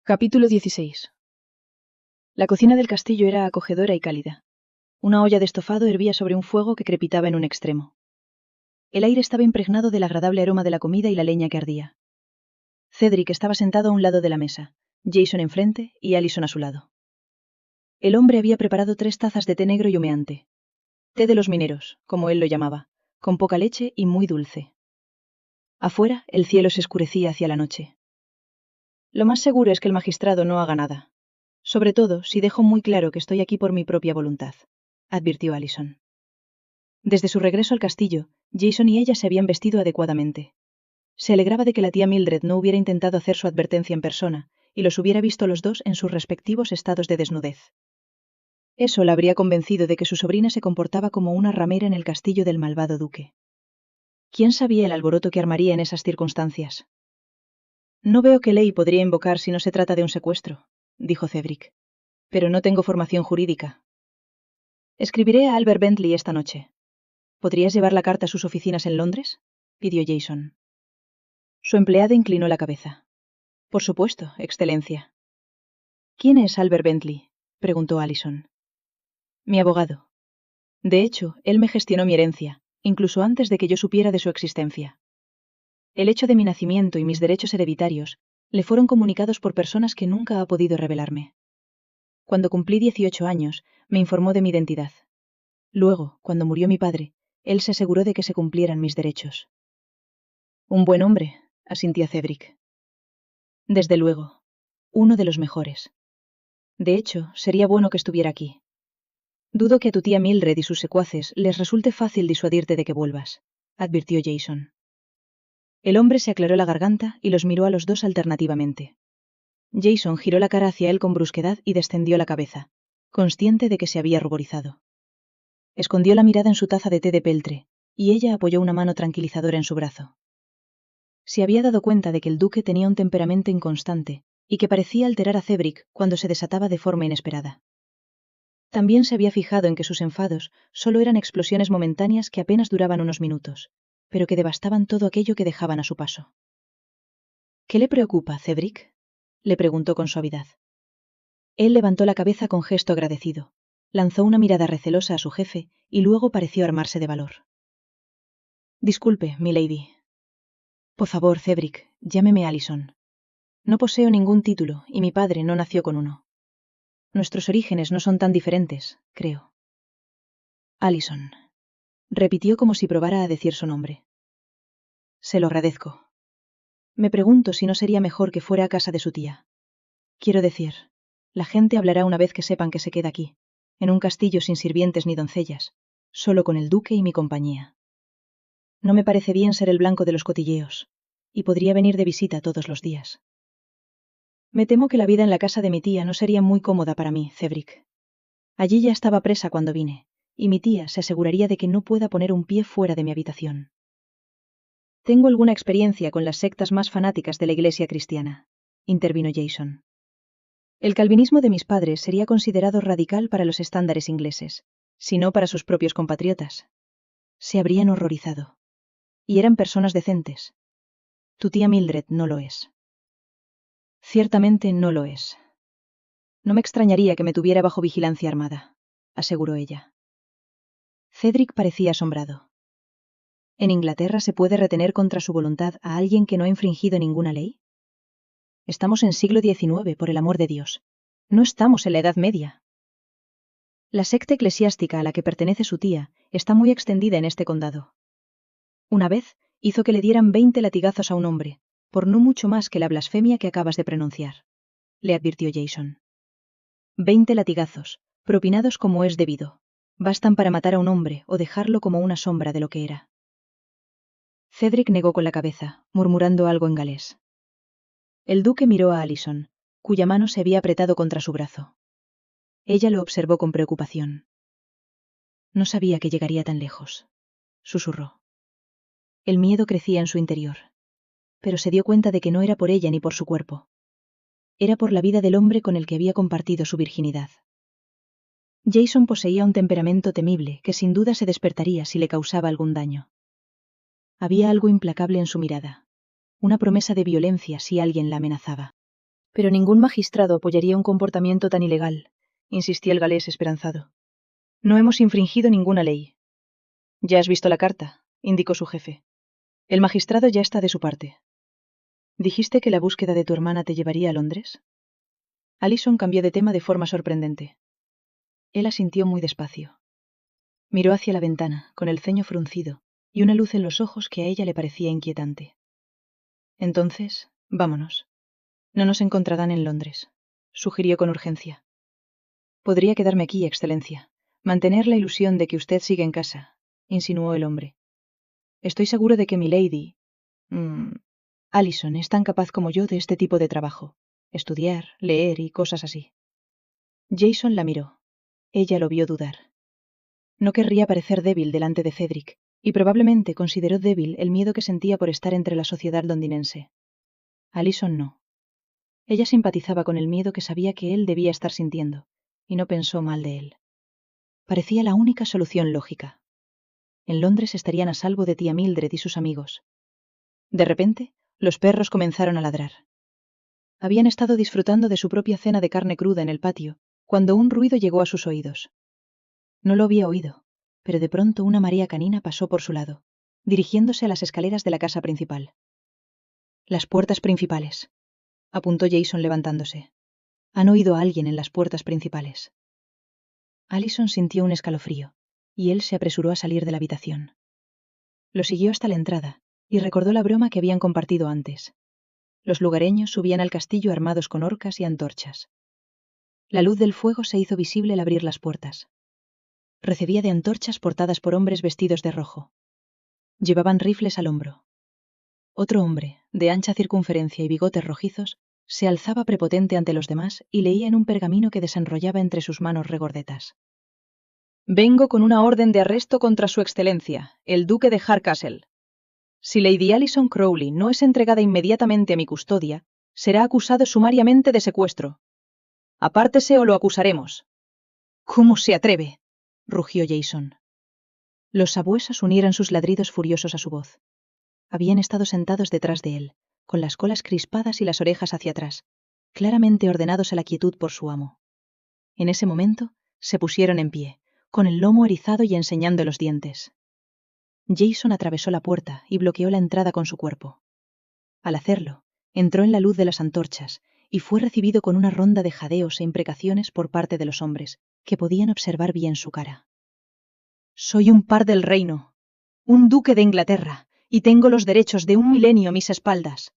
Capítulo 16. La cocina del castillo era acogedora y cálida. Una olla de estofado hervía sobre un fuego que crepitaba en un extremo. El aire estaba impregnado del agradable aroma de la comida y la leña que ardía. Cedric estaba sentado a un lado de la mesa, Jason enfrente y Allison a su lado. El hombre había preparado 3 tazas de té negro y humeante. Té de los mineros, como él lo llamaba, con poca leche y muy dulce. Afuera, el cielo se oscurecía hacia la noche. Lo más seguro es que el magistrado no haga nada. Sobre todo, si dejo muy claro que estoy aquí por mi propia voluntad, advirtió Allison. Desde su regreso al castillo, Jason y ella se habían vestido adecuadamente. Se alegraba de que la tía Mildred no hubiera intentado hacer su advertencia en persona, y los hubiera visto los dos en sus respectivos estados de desnudez. Eso la habría convencido de que su sobrina se comportaba como una ramera en el castillo del malvado duque. ¿Quién sabía el alboroto que armaría en esas circunstancias? No veo qué ley podría invocar si no se trata de un secuestro, dijo Cedric. Pero no tengo formación jurídica. Escribiré a Albert Bentley esta noche. ¿Podrías llevar la carta a sus oficinas en Londres?, pidió Jason. Su empleada inclinó la cabeza. Por supuesto, Excelencia. ¿Quién es Albert Bentley?, preguntó Allison. Mi abogado. De hecho, él me gestionó mi herencia, incluso antes de que yo supiera de su existencia. El hecho de mi nacimiento y mis derechos hereditarios le fueron comunicados por personas que nunca ha podido revelarme. Cuando cumplí 18 años, me informó de mi identidad. Luego, cuando murió mi padre, él se aseguró de que se cumplieran mis derechos. Un buen hombre, asintió Cedric. Desde luego, uno de los mejores. De hecho, sería bueno que estuviera aquí. Dudo que a tu tía Mildred y sus secuaces les resulte fácil disuadirte de que vuelvas, advirtió Jason. El hombre se aclaró la garganta y los miró a los dos alternativamente. Jason giró la cara hacia él con brusquedad y descendió la cabeza, consciente de que se había ruborizado. Escondió la mirada en su taza de té de peltre, y ella apoyó una mano tranquilizadora en su brazo. Se había dado cuenta de que el duque tenía un temperamento inconstante, y que parecía alterar a Cedric cuando se desataba de forma inesperada. También se había fijado en que sus enfados solo eran explosiones momentáneas que apenas duraban unos minutos, pero que devastaban todo aquello que dejaban a su paso. ¿Qué le preocupa, Cedric?, le preguntó con suavidad. Él levantó la cabeza con gesto agradecido, lanzó una mirada recelosa a su jefe y luego pareció armarse de valor. Disculpe, milady. Por favor, Cedric, llámeme Allison. No poseo ningún título y mi padre no nació con uno. Nuestros orígenes no son tan diferentes, creo. Allison, repitió como si probara a decir su nombre. Se lo agradezco. Me pregunto si no sería mejor que fuera a casa de su tía. Quiero decir, la gente hablará una vez que sepan que se queda aquí, en un castillo sin sirvientes ni doncellas, solo con el duque y mi compañía. No me parece bien ser el blanco de los cotilleos, y podría venir de visita todos los días. Me temo que la vida en la casa de mi tía no sería muy cómoda para mí, Cedric. Allí ya estaba presa cuando vine, y mi tía se aseguraría de que no pueda poner un pie fuera de mi habitación. Tengo alguna experiencia con las sectas más fanáticas de la Iglesia cristiana, intervino Jason. El calvinismo de mis padres sería considerado radical para los estándares ingleses, si no para sus propios compatriotas. Se habrían horrorizado. Y eran personas decentes. Tu tía Mildred no lo es. Ciertamente no lo es. No me extrañaría que me tuviera bajo vigilancia armada, aseguró ella. Cedric parecía asombrado. ¿En Inglaterra se puede retener contra su voluntad a alguien que no ha infringido ninguna ley? Estamos en siglo XIX, por el amor de Dios. No estamos en la Edad Media. La secta eclesiástica a la que pertenece su tía está muy extendida en este condado. Una vez hizo que le dieran 20 latigazos a un hombre, por no mucho más que la blasfemia que acabas de pronunciar, le advirtió Jason. 20 latigazos, propinados como es debido, bastan para matar a un hombre o dejarlo como una sombra de lo que era. Cedric negó con la cabeza, murmurando algo en galés. El duque miró a Allison, cuya mano se había apretado contra su brazo. Ella lo observó con preocupación. No sabía que llegaría tan lejos, susurró. El miedo crecía en su interior, pero se dio cuenta de que no era por ella ni por su cuerpo. Era por la vida del hombre con el que había compartido su virginidad. Jason poseía un temperamento temible que sin duda se despertaría si le causaba algún daño. Había algo implacable en su mirada, una promesa de violencia si alguien la amenazaba. Pero ningún magistrado apoyaría un comportamiento tan ilegal, insistía el galés esperanzado. No hemos infringido ninguna ley. Ya has visto la carta, indicó su jefe. El magistrado ya está de su parte. ¿Dijiste que la búsqueda de tu hermana te llevaría a Londres? Alison cambió de tema de forma sorprendente. Él asintió muy despacio. Miró hacia la ventana, con el ceño fruncido, y una luz en los ojos que a ella le parecía inquietante. Entonces, vámonos. No nos encontrarán en Londres, sugirió con urgencia. Podría quedarme aquí, Excelencia. Mantener la ilusión de que usted sigue en casa, insinuó el hombre. Estoy seguro de que milady... Alison es tan capaz como yo de este tipo de trabajo. Estudiar, leer y cosas así. Jason la miró. Ella lo vio dudar. No querría parecer débil delante de Cedric, y probablemente consideró débil el miedo que sentía por estar entre la sociedad londinense. Alison no. Ella simpatizaba con el miedo que sabía que él debía estar sintiendo, y no pensó mal de él. Parecía la única solución lógica. En Londres estarían a salvo de tía Mildred y sus amigos. De repente, los perros comenzaron a ladrar. Habían estado disfrutando de su propia cena de carne cruda en el patio, cuando un ruido llegó a sus oídos. No lo había oído, pero de pronto una marea canina pasó por su lado, dirigiéndose a las escaleras de la casa principal. Las puertas principales, apuntó Jason levantándose. Han oído a alguien en las puertas principales. Alison sintió un escalofrío, y él se apresuró a salir de la habitación. Lo siguió hasta la entrada, y recordó la broma que habían compartido antes. Los lugareños subían al castillo armados con horcas y antorchas. La luz del fuego se hizo visible al abrir las puertas. Recibía de antorchas portadas por hombres vestidos de rojo. Llevaban rifles al hombro. Otro hombre, de ancha circunferencia y bigotes rojizos, se alzaba prepotente ante los demás y leía en un pergamino que desenrollaba entre sus manos regordetas. Vengo con una orden de arresto contra su excelencia, el duque de Hardcastle. Si Lady Alison Crowley no es entregada inmediatamente a mi custodia, será acusado sumariamente de secuestro. Apártese o lo acusaremos. ¿Cómo se atreve?, rugió Jason. Los sabuesos unieron sus ladridos furiosos a su voz. Habían estado sentados detrás de él, con las colas crispadas y las orejas hacia atrás, claramente ordenados a la quietud por su amo. En ese momento, se pusieron en pie, con el lomo erizado y enseñando los dientes. Jason atravesó la puerta y bloqueó la entrada con su cuerpo. Al hacerlo, entró en la luz de las antorchas y fue recibido con una ronda de jadeos e imprecaciones por parte de los hombres, que podían observar bien su cara. Soy un par del reino, un duque de Inglaterra, y tengo los derechos de un milenio a mis espaldas.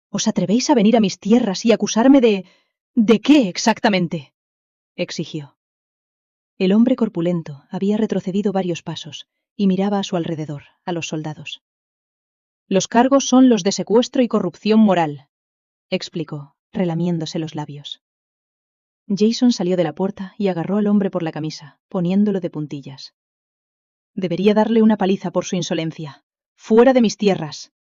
¿Os atrevéis a venir a mis tierras y acusarme de... ¿De qué exactamente?, exigió. El hombre corpulento había retrocedido varios pasos y miraba a su alrededor, a los soldados. Los cargos son los de secuestro y corrupción moral, explicó, relamiéndose los labios. Jason salió de la puerta y agarró al hombre por la camisa, poniéndolo de puntillas. Debería darle una paliza por su insolencia. ¡Fuera de mis tierras!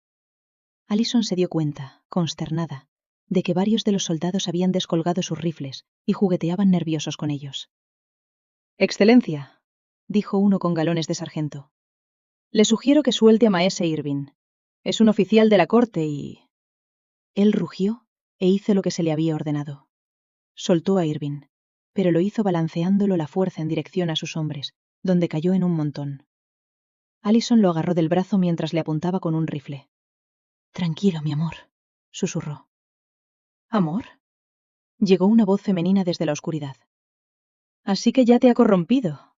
Alison se dio cuenta, consternada, de que varios de los soldados habían descolgado sus rifles y jugueteaban nerviosos con ellos. Excelencia, dijo uno con galones de sargento. Le sugiero que suelte a Maese Irving. Es un oficial de la corte y... Él rugió e hizo lo que se le había ordenado. Soltó a Irving, pero lo hizo balanceándolo a la fuerza en dirección a sus hombres, donde cayó en un montón. Alison lo agarró del brazo mientras le apuntaba con un rifle. Tranquilo, mi amor, susurró. ¿Amor? Llegó una voz femenina desde la oscuridad. Así que ya te ha corrompido.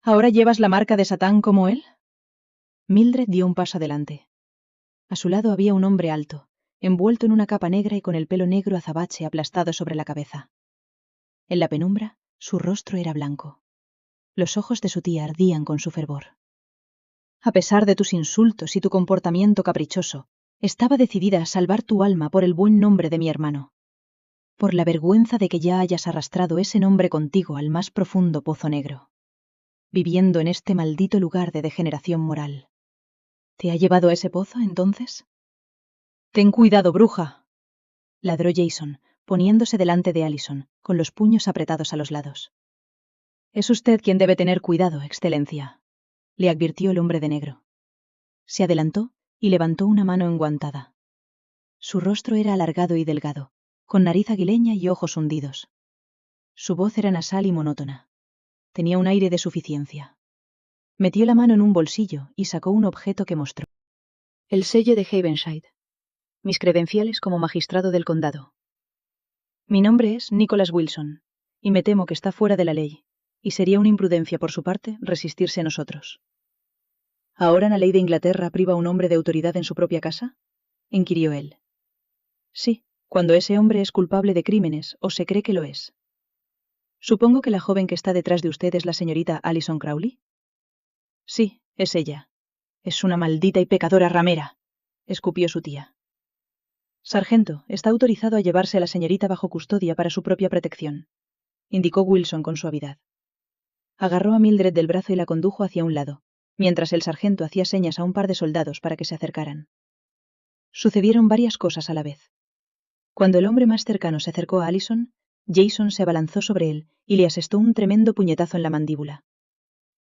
¿Ahora llevas la marca de Satán como él? Mildred dio un paso adelante. A su lado había un hombre alto, envuelto en una capa negra y con el pelo negro azabache aplastado sobre la cabeza. En la penumbra, su rostro era blanco. Los ojos de su tía ardían con su fervor. A pesar de tus insultos y tu comportamiento caprichoso, estaba decidida a salvar tu alma por el buen nombre de mi hermano. Por la vergüenza de que ya hayas arrastrado ese nombre contigo al más profundo pozo negro. Viviendo en este maldito lugar de degeneración moral. ¿Te ha llevado a ese pozo, entonces? Ten cuidado, bruja, ladró Jason, poniéndose delante de Alison, con los puños apretados a los lados. Es usted quien debe tener cuidado, excelencia, le advirtió el hombre de negro. Se adelantó y levantó una mano enguantada. Su rostro era alargado y delgado, con nariz aguileña y ojos hundidos. Su voz era nasal y monótona. Tenía un aire de suficiencia. Metió la mano en un bolsillo y sacó un objeto que mostró. El sello de Havenshire. Mis credenciales como magistrado del condado. Mi nombre es Nicholas Wilson, y me temo que está fuera de la ley, y sería una imprudencia por su parte resistirse a nosotros. ¿Ahora la ley de Inglaterra priva a un hombre de autoridad en su propia casa?, inquirió él. Sí, cuando ese hombre es culpable de crímenes o se cree que lo es. Supongo que la joven que está detrás de usted es la señorita Alison Crowley. Sí, es ella. Es una maldita y pecadora ramera, escupió su tía. Sargento, está autorizado a llevarse a la señorita bajo custodia para su propia protección, indicó Wilson con suavidad. Agarró a Mildred del brazo y la condujo hacia un lado, mientras el sargento hacía señas a un par de soldados para que se acercaran. Sucedieron varias cosas a la vez. Cuando el hombre más cercano se acercó a Alison, Jason se abalanzó sobre él y le asestó un tremendo puñetazo en la mandíbula.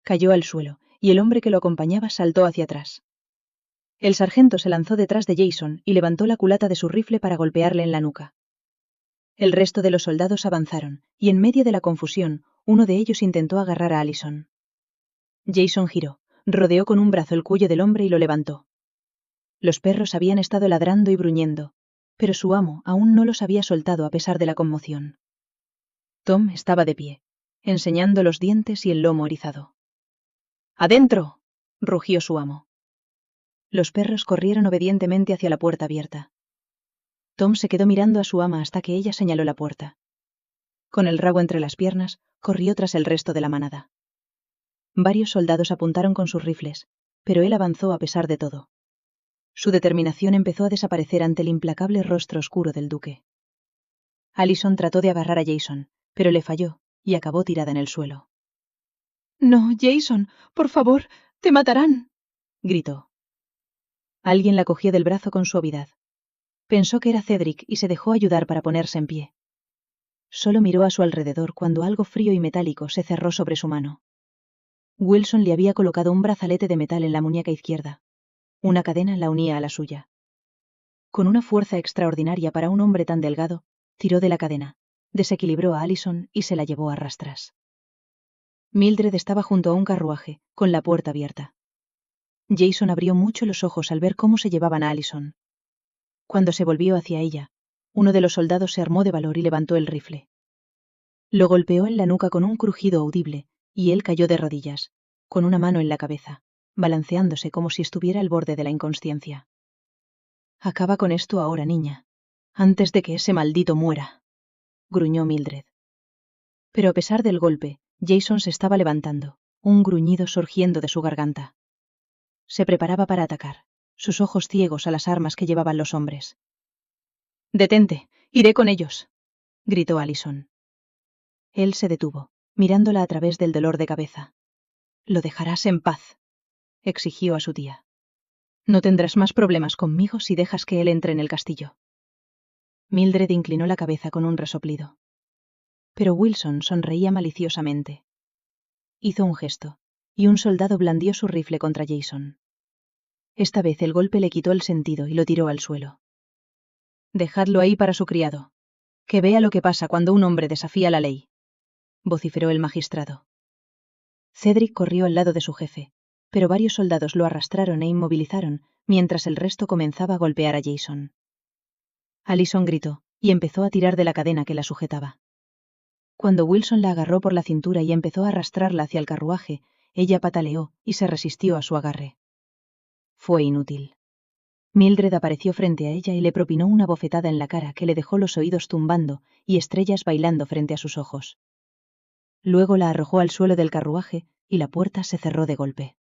Cayó al suelo, y el hombre que lo acompañaba saltó hacia atrás. El sargento se lanzó detrás de Jason y levantó la culata de su rifle para golpearle en la nuca. El resto de los soldados avanzaron, y en medio de la confusión, uno de ellos intentó agarrar a Alison. Jason giró, rodeó con un brazo el cuello del hombre y lo levantó. Los perros habían estado ladrando y gruñendo, pero su amo aún no los había soltado a pesar de la conmoción. Tom estaba de pie, enseñando los dientes y el lomo erizado. ¡Adentro!, rugió su amo. Los perros corrieron obedientemente hacia la puerta abierta. Tom se quedó mirando a su ama hasta que ella señaló la puerta. Con el rabo entre las piernas, corrió tras el resto de la manada. Varios soldados apuntaron con sus rifles, pero él avanzó a pesar de todo. Su determinación empezó a desaparecer ante el implacable rostro oscuro del duque. Alison trató de agarrar a Jason, pero le falló, y acabó tirada en el suelo. «No, Jason, por favor, te matarán», gritó. Alguien la cogió del brazo con suavidad. Pensó que era Cedric y se dejó ayudar para ponerse en pie. Solo miró a su alrededor cuando algo frío y metálico se cerró sobre su mano. Wilson le había colocado un brazalete de metal en la muñeca izquierda. Una cadena la unía a la suya. Con una fuerza extraordinaria para un hombre tan delgado, tiró de la cadena, desequilibró a Alison y se la llevó a rastras. Mildred estaba junto a un carruaje, con la puerta abierta. Jason abrió mucho los ojos al ver cómo se llevaban a Alison. Cuando se volvió hacia ella, uno de los soldados se armó de valor y levantó el rifle. Lo golpeó en la nuca con un crujido audible, y él cayó de rodillas, con una mano en la cabeza, balanceándose como si estuviera al borde de la inconsciencia. «Acaba con esto ahora, niña, antes de que ese maldito muera», gruñó Mildred. Pero a pesar del golpe, Jason se estaba levantando, un gruñido surgiendo de su garganta. Se preparaba para atacar, sus ojos ciegos a las armas que llevaban los hombres. «Detente, iré con ellos», gritó Alison. Él se detuvo, mirándola a través del dolor de cabeza. «Lo dejarás en paz», exigió a su tía. «No tendrás más problemas conmigo si dejas que él entre en el castillo». Mildred inclinó la cabeza con un resoplido. Pero Wilson sonreía maliciosamente. Hizo un gesto, y un soldado blandió su rifle contra Jason. Esta vez el golpe le quitó el sentido y lo tiró al suelo. «Dejadlo ahí para su criado. Que vea lo que pasa cuando un hombre desafía la ley», vociferó el magistrado. Cedric corrió al lado de su jefe, pero varios soldados lo arrastraron e inmovilizaron, mientras el resto comenzaba a golpear a Jason. Alison gritó, y empezó a tirar de la cadena que la sujetaba. Cuando Wilson la agarró por la cintura y empezó a arrastrarla hacia el carruaje, ella pataleó y se resistió a su agarre. Fue inútil. Mildred apareció frente a ella y le propinó una bofetada en la cara que le dejó los oídos tumbando y estrellas bailando frente a sus ojos. Luego la arrojó al suelo del carruaje y la puerta se cerró de golpe.